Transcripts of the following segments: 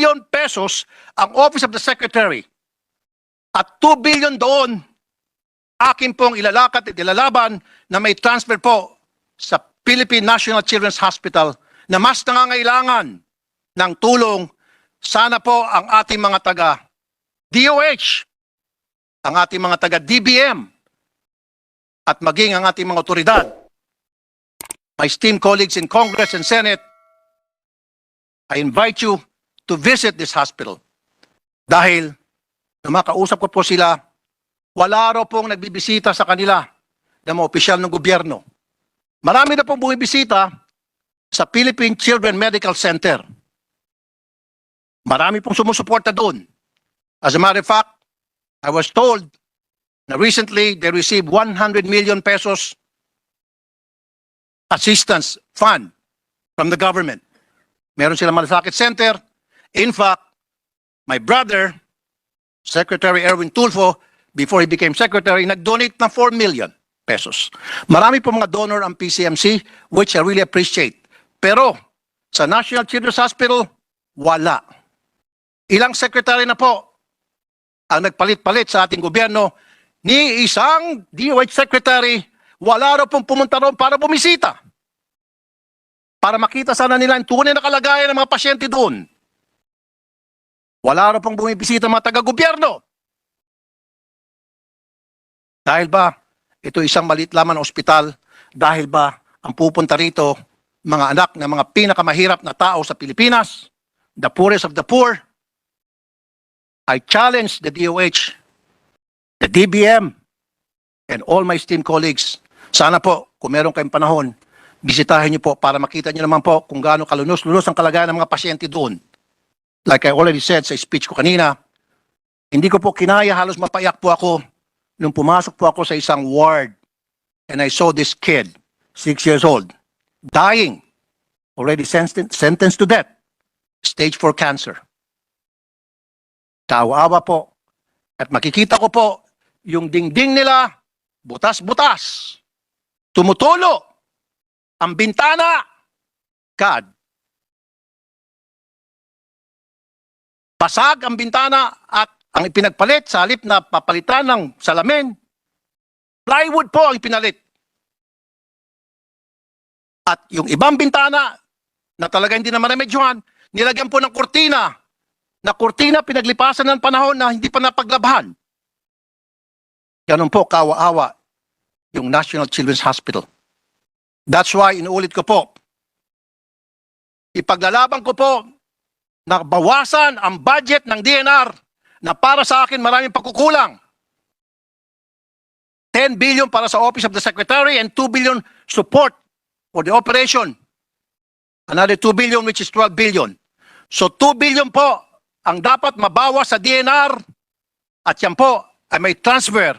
billion pesos ang Office of the Secretary. At 2 billion doon, akin pong ilalakad at ilalaban na may transfer po sa Philippine National Children's Hospital na mas nangangailangan ng tulong. Sana po ang ating mga taga DOH, ang ating mga taga DBM, at maging ang ating mga otoridad, my esteemed colleagues in Congress and Senate, I invite you to visit this hospital. Dahil, nung makausap ko po sila, wala raw pong nagbibisita sa kanila ng mga opisyal ng gobyerno. Marami na pong bumibisita sa Philippine Children Medical Center. Marami pong sumusuporta doon. As a matter of fact, I was told na recently they received 100 million pesos assistance fund from the government. Meron silang malasakit center. In fact, my brother, Secretary Erwin Tulfo, before he became secretary, nag-donate ng 4 million pesos. Marami po mga donor ang PCMC, which I really appreciate. Pero sa National Children's Hospital, wala. Ilang secretary na po ang nagpalit-palit sa ating gobyerno, ni isang DOH secretary, wala raw pong pumunta roon para bumisita. Para makita sana nila ang tunay na kalagayan ng mga pasyente doon. Wala raw pong bumibisita mga taga-gobyerno. Dahil ba, ito isang maliit lamang na ospital, dahil ba ang pupunta rito mga anak ng mga pinakamahirap na tao sa Pilipinas, the poorest of the poor. I challenge the DOH, the DBM, and all my esteemed colleagues. Sana po, kung meron kayong panahon, bisitahin niyo po para makita niyo naman po kung gaano kalunos-lunos ang kalagayan ng mga pasyente doon. Like I already said sa speech ko kanina, hindi ko po kinaya, halos mapayak po ako nung pumasok po ako sa isang ward and I saw this kid, 6 years old, dying, already sentenced to death, stage 4 cancer. Kawawa po. At makikita ko po, yung dingding nila, butas-butas. Tumutulo. Ang bintana. God. Basag ang bintana at ang ipinagpalit sa halip na papalitan ng salamin, plywood po ang ipinalit. At yung ibang bintana na talaga hindi na maremedyohan, nilagyan po ng kurtina. Na kurtina pinaglipasan ng panahon na hindi pa napaglabhan. Ganun po kawa-awa yung National Children's Hospital. That's why inuulit ko po, ipaglalaban ko po na bawasan ang budget ng DNR na para sa akin maraming pagkukulang. 10 billion para sa Office of the Secretary and 2 billion support for the operation. Another 2 billion which is 12 billion. So 2 billion po ang dapat mabawas sa DNR at yan po ay may transfer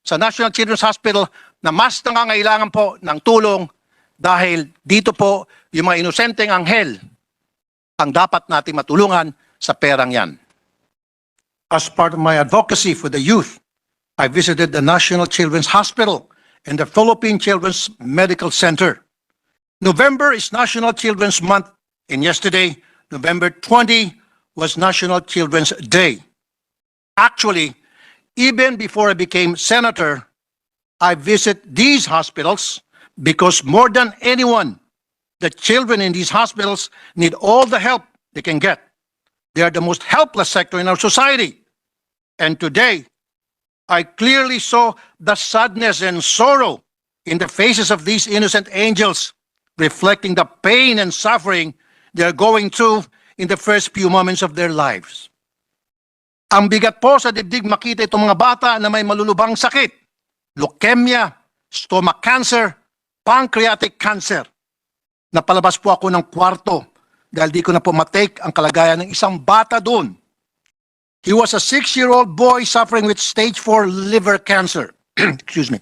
sa National Children's Hospital na mas nangangailangan po ng tulong dahil dito po yung mga inosenteng anghel ang dapat natin matulungan sa perang yan. As part of my advocacy for the youth, I visited the National Children's Hospital and the Philippine Children's Medical Center. November is National Children's Month and yesterday, November 20, was National Children's Day. Actually, even before I became senator, I visit these hospitals because more than anyone, the children in these hospitals need all the help they can get. They are the most helpless sector in our society. And today, I clearly saw the sadness and sorrow in the faces of these innocent angels, reflecting the pain and suffering they are going through in the first few moments of their lives. Ang bigat po sa dibdib makita itong mga bata na may malulubang sakit, leukemia, stomach cancer, pancreatic cancer. Napalabas po ako ng kwarto dahil di ko na po matake ang kalagayan ng isang bata doon. He was a 6-year-old boy suffering with stage 4 liver cancer. Excuse me.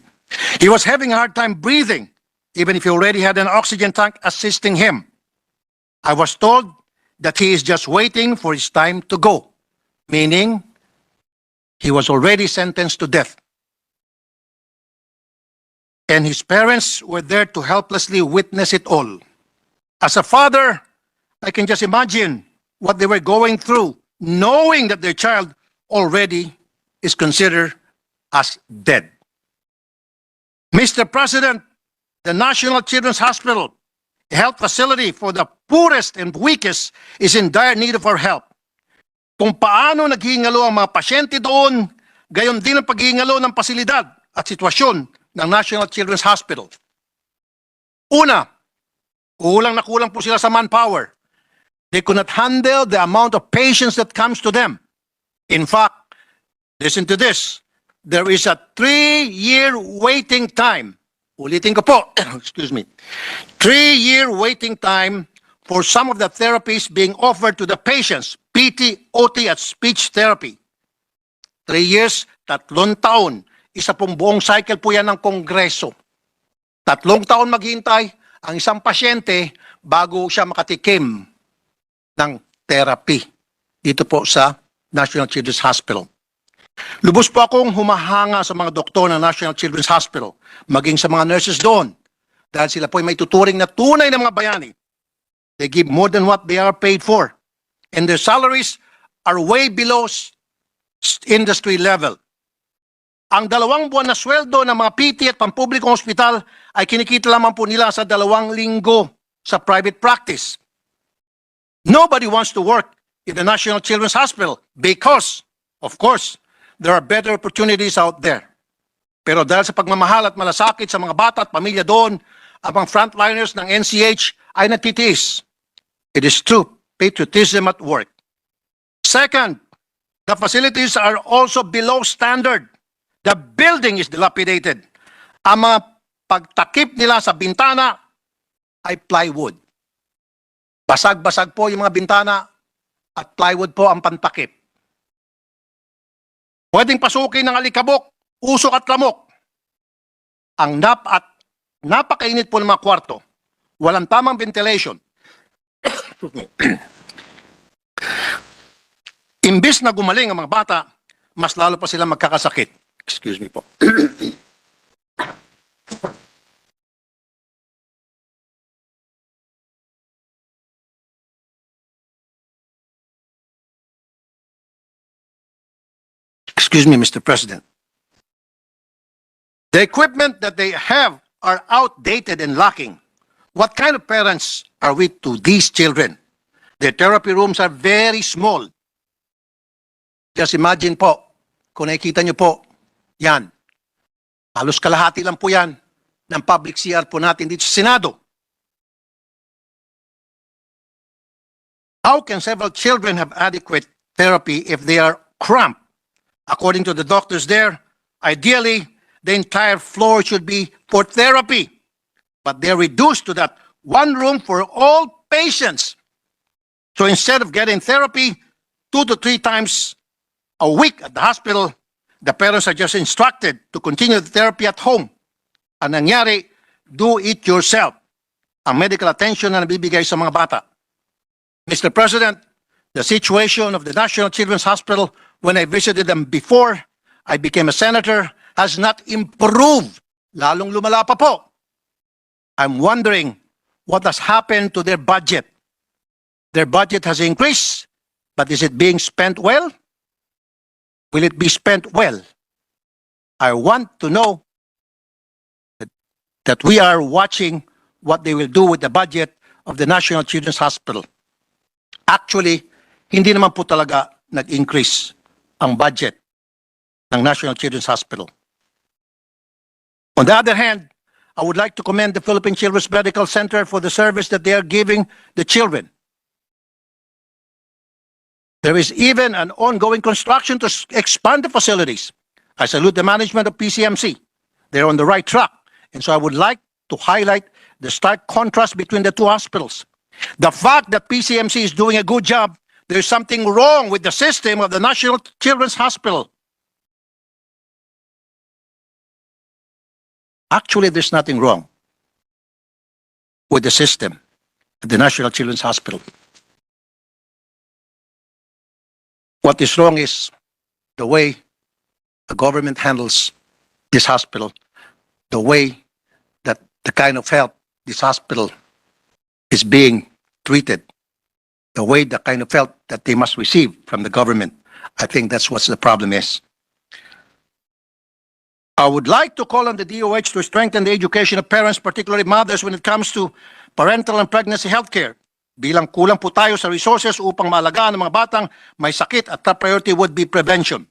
He was having a hard time breathing, even if he already had an oxygen tank assisting him. I was told that he is just waiting for his time to go, meaning he was already sentenced to death. And his parents were there to helplessly witness it all. As a father, I can just imagine what they were going through, knowing that their child already is considered as dead. Mr. President, the National Children's Hospital, a health facility for the poorest and weakest, is in dire need of our help. Kung paano naghihingalo ang mga pasyente doon, gayon din ang paghihingalo ng pasilidad at sitwasyon ng National Children's Hospital. Una, kulang na kulang po sila sa manpower. They could not handle the amount of patients that comes to them. In fact, listen to this. There is a 3-year waiting time. Ulitin ko po, excuse me. 3-year waiting time for some of the therapies being offered to the patients, PT, OT at speech therapy. 3 years, 3 taon. Isa pong buong cycle po yan ng Kongreso. 3 taon maghintay ang isang pasyente bago siya makatikim ng therapy dito po sa National Children's Hospital. Lubos po akong humahanga sa mga doktor ng National Children's Hospital, maging sa mga nurses doon, dahil sila po ay may tuturing na tunay na mga bayani. They give more than what they are paid for, and their salaries are way below industry level. Ang 2 buwan na sweldo ng mga PT at pampublikong ospital ay kinikita lamang po nila sa 2 linggo sa private practice. Nobody wants to work in the National Children's Hospital because, of course, there are better opportunities out there. Pero dahil sa pagmamahal at malasakit sa mga bata at pamilya doon, ang mga frontliners ng NCH ay natitiis. It is true, patriotism at work. Second, the facilities are also below standard. The building is dilapidated. Ang mga pagtakip nila sa bintana ay plywood. Basag-basag po yung mga bintana at plywood po ang pantakip. Pwedeng pasukin ng alikabok, usok at lamok. Ang napakainit po ng mga kwarto. Walang tamang ventilation. Imbis na gumaling ang mga bata, mas lalo pa sila magkakasakit. Excuse me po. Excuse me, Mr. President. The equipment that they have are outdated and lacking. What kind of parents are we to these children? Their therapy rooms are very small. Just imagine po, kung nakikita nyo po, yan. Halos kalahati lang po yan ng public CR po natin dito sa Senado. How can several children have adequate therapy if they are cramped? According to the doctors there, ideally, the entire floor should be for therapy. But they're reduced to that 1 room for all patients. So instead of getting therapy 2 to 3 times a week at the hospital, the parents are just instructed to continue the therapy at home. Ang nangyari, do it yourself. Ang medical attention na nabibigay sa mga bata. Mr. President, the situation of the National Children's Hospital when I visited them before I became a senator has not improved. Lalong lumala pa po. I'm wondering what has happened to their budget. Their budget has increased, but is it being spent well? Will it be spent well? I want to know that we are watching what they will do with the budget of the National Children's Hospital. Actually, hindi naman po talaga nag-increase ang budget ng National Children's Hospital. On the other hand, I would like to commend the Philippine Children's Medical Center for the service that they are giving the children. There is even an ongoing construction to expand the facilities. I salute the management of PCMC. They're on the right track. And so I would like to highlight the stark contrast between the 2 hospitals. The fact that PCMC is doing a good job, there's something wrong with the system of the National Children's Hospital. Actually, there's nothing wrong with the system at the National Children's Hospital. What is wrong is the way the government handles this hospital, the way that the kind of help this hospital is being treated. the way the kind of felt that they must receive from the government. I think that's what the problem is. I would like to call on the DOH to strengthen the education of parents, particularly mothers, when it comes to parental and pregnancy healthcare. Bilang kulang po tayo sa resources upang maalagaan ang mga batang may sakit at top priority would be prevention.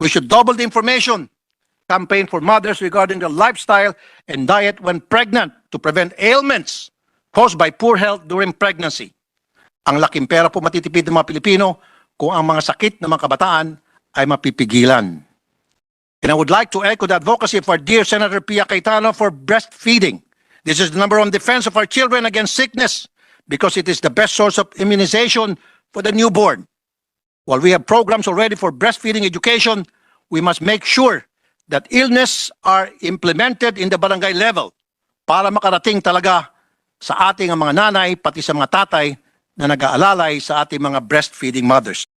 We should double the information campaign for mothers regarding their lifestyle and diet when pregnant to prevent ailments caused by poor health during pregnancy. Ang laking pera po matitipid ng mga Pilipino kung ang mga sakit ng mga kabataan ay mapipigilan. And I would like to echo the advocacy of our dear Senator Pia Cayetano for breastfeeding. This is the number one defense of our children against sickness because it is the best source of immunization for the newborn. While we have programs already for breastfeeding education, we must make sure that illness are implemented in the barangay level para makarating talaga sa ating mga nanay pati sa mga tatay na nag-aalalay sa ating mga breastfeeding mothers.